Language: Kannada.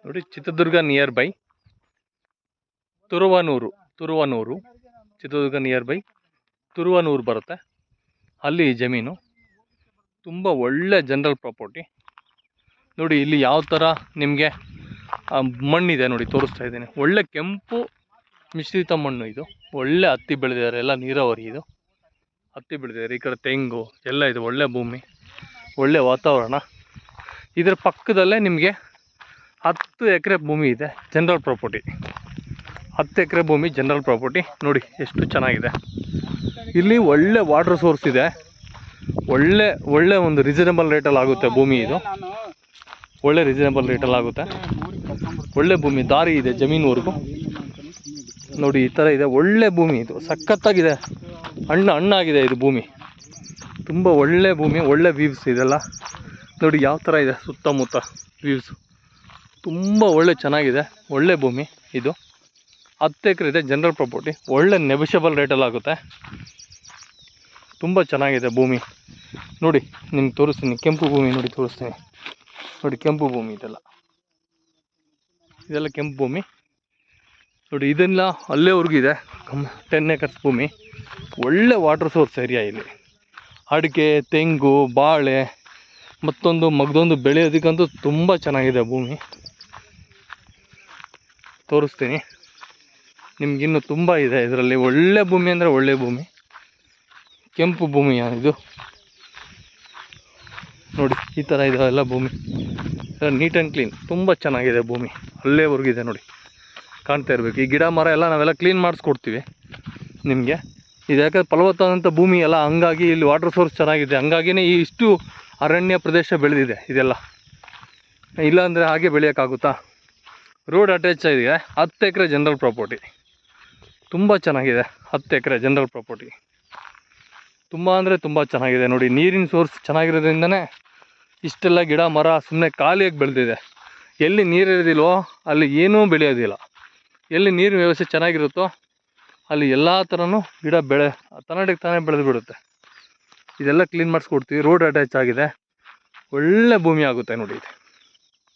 ನೋಡಿ, Chitradurga near by Turuvanur Chitradurga near by Turuvanur ಬರುತ್ತೆ. ಅಲ್ಲಿ ಜಮೀನು ತುಂಬ ಒಳ್ಳೆ ಜನರಲ್ ಪ್ರಾಪರ್ಟಿ. ನೋಡಿ ಇಲ್ಲಿ ಯಾವ ಥರ ನಿಮಗೆ ಮಣ್ಣಿದೆ ನೋಡಿ, ತೋರಿಸ್ತಾ ಇದ್ದೀನಿ. ಒಳ್ಳೆ ಕೆಂಪು ಮಿಶ್ರಿತ ಮಣ್ಣು ಇದು. ಒಳ್ಳೆ ಹತ್ತಿ ಬೆಳೆದಿದ್ದಾರೆ, ಎಲ್ಲ ನೀರಾವರಿ ಇದು. ಹತ್ತಿ ಬೆಳೆದಿದ್ದಾರೆ, ಈ ಕಡೆ ತೆಂಗು ಎಲ್ಲ ಇದು. ಒಳ್ಳೆ ಭೂಮಿ, ಒಳ್ಳೆ ವಾತಾವರಣ. ಇದರ ಪಕ್ಕದಲ್ಲೇ ನಿಮಗೆ 10 ಎಕರೆ ಭೂಮಿ ಇದೆ, ಜನರಲ್ ಪ್ರಾಪರ್ಟಿ. 10 ಎಕರೆ ಭೂಮಿ ಜನರಲ್ ಪ್ರಾಪರ್ಟಿ. ನೋಡಿ ಎಷ್ಟು ಚೆನ್ನಾಗಿದೆ. ಇಲ್ಲಿ ಒಳ್ಳೆ ವಾಟರ್ ಸೋರ್ಸ್ ಇದೆ. ಒಳ್ಳೆ ಒಂದು ರೀಸನೇಬಲ್ ರೇಟಲ್ಲಿ ಆಗುತ್ತೆ ಭೂಮಿ ಇದು. ಒಳ್ಳೆ ರೀಸನೇಬಲ್ ರೇಟಲ್ಲಿ ಆಗುತ್ತೆ. ಒಳ್ಳೆ ಭೂಮಿ, ದಾರಿ ಇದೆ ಜಮೀನುವರೆಗೂ. ನೋಡಿ ಈ ಥರ ಇದೆ. ಒಳ್ಳೆ ಭೂಮಿ ಇದು, ಸಖತ್ತಾಗಿದೆ. ಹಣ್ಣಾಗಿದೆ ಇದು ಭೂಮಿ. ತುಂಬ ಒಳ್ಳೆ ಭೂಮಿ, ಒಳ್ಳೆ ವ್ಯೂವ್ಸ್ ಇದೆಲ್ಲ. ನೋಡಿ ಯಾವ ಥರ ಇದೆ ಸುತ್ತಮುತ್ತ ವ್ಯೂವ್ಸ್. ತುಂಬ ಒಳ್ಳೆ ಚೆನ್ನಾಗಿದೆ. ಒಳ್ಳೆ ಭೂಮಿ ಇದು. 10 ಎಕರೆ ಇದೆ, ಜನರಲ್ ಪ್ರಾಪರ್ಟಿ. ಒಳ್ಳೆ ನೆಗೋಷಿಯಬಲ್ ರೇಟಲ್ಲಿ ಆಗುತ್ತೆ. ತುಂಬ ಚೆನ್ನಾಗಿದೆ ಭೂಮಿ. ನೋಡಿ ನಿಮ್ಗೆ ತೋರಿಸ್ತೀನಿ, ಕೆಂಪು ಭೂಮಿ ನೋಡಿ ತೋರಿಸ್ತೀನಿ. ನೋಡಿ ಕೆಂಪು ಭೂಮಿ ಇದೆಲ್ಲ ಕೆಂಪು ಭೂಮಿ. ನೋಡಿ ಇದೆಲ್ಲ ಅಲ್ಲೇವರೆಗೂ ಇದೆ. 10 ಎಕರ್ಸ್ ಭೂಮಿ. ಒಳ್ಳೆ ವಾಟರ್ ಸೋರ್ಸ್ ಏರಿಯಾ ಇಲ್ಲಿ. ಅಡಿಕೆ, ತೆಂಗು, ಬಾಳೆ ಮಗದೊಂದು ಬೆಳೆಯೋದಕ್ಕಂತೂ ತುಂಬ ಚೆನ್ನಾಗಿದೆ ಭೂಮಿ. ತೋರಿಸ್ತೀನಿ ನಿಮಗಿನ್ನೂ ತುಂಬ ಇದೆ ಇದರಲ್ಲಿ. ಒಳ್ಳೆ ಭೂಮಿ ಅಂದರೆ ಒಳ್ಳೆ ಭೂಮಿ, ಕೆಂಪು ಭೂಮಿ ಇದು. ನೋಡಿ ಈ ಥರ ಇದೆ ಎಲ್ಲ ಭೂಮಿ. ಎಲ್ಲ ನೀಟ್ ಆ್ಯಂಡ್ ಕ್ಲೀನ್, ತುಂಬ ಚೆನ್ನಾಗಿದೆ ಭೂಮಿ. ಅಲ್ಲೇವರೆಗಿದೆ ನೋಡಿ, ಕಾಣ್ತಾ ಇರಬೇಕು. ಈ ಗಿಡ ಮರ ಎಲ್ಲ ನಾವೆಲ್ಲ ಕ್ಲೀನ್ ಮಾಡಿಸ್ಕೊಡ್ತೀವಿ ನಿಮಗೆ. ಇದು ಯಾಕಂದರೆ ಫಲವತ್ತಾದಂಥ ಭೂಮಿ ಎಲ್ಲ, ಹಂಗಾಗಿ ಇಲ್ಲಿ ವಾಟರ್ ಸೋರ್ಸ್ ಚೆನ್ನಾಗಿದೆ. ಹಂಗಾಗಿಯೇ ಈ ಇಷ್ಟು ಅರಣ್ಯ ಪ್ರದೇಶ ಬೆಳೆದಿದೆ ಇದೆಲ್ಲ. ಇಲ್ಲಾಂದರೆ ಹಾಗೆ ಬೆಳೆಯೋಕ್ಕಾಗುತ್ತಾ? ರೋಡ್ ಅಟ್ಯಾಚ್ ಇದೆ. 10 ಎಕರೆ ಜನರಲ್ ಪ್ರಾಪರ್ಟಿ. ತುಂಬ ಚೆನ್ನಾಗಿದೆ 10 ಎಕರೆ ಜನರಲ್ ಪ್ರಾಪರ್ಟಿ. ತುಂಬ ಅಂದರೆ ತುಂಬ ಚೆನ್ನಾಗಿದೆ. ನೋಡಿ ನೀರಿನ ಸೋರ್ಸ್ ಚೆನ್ನಾಗಿರೋದ್ರಿಂದನೇ ಇಷ್ಟೆಲ್ಲ ಗಿಡ ಮರ ಸುಮ್ಮನೆ ಖಾಲಿಯಾಗಿ ಬೆಳೆದಿದೆ. ಎಲ್ಲಿ ನೀರು ಇರೋದಿಲ್ವೋ ಅಲ್ಲಿ ಏನೂ ಬೆಳೆಯೋದಿಲ್ಲ. ಎಲ್ಲಿ ನೀರಿನ ವ್ಯವಸ್ಥೆ ಚೆನ್ನಾಗಿರುತ್ತೋ ಅಲ್ಲಿ ಎಲ್ಲ ಥರನೂ ಗಿಡ ತನ್ನಡಕ್ಕೆ ತಾನೇ ಬೆಳೆದು ಬಿಡುತ್ತೆ. ಇದೆಲ್ಲ ಕ್ಲೀನ್ ಮಾಡಿಸ್ಕೊಡ್ತೀವಿ. ರೋಡ್ ಅಟ್ಯಾಚ್ ಆಗಿದೆ. ಒಳ್ಳೆ ಭೂಮಿ ಆಗುತ್ತೆ ನೋಡಿ ಇದು.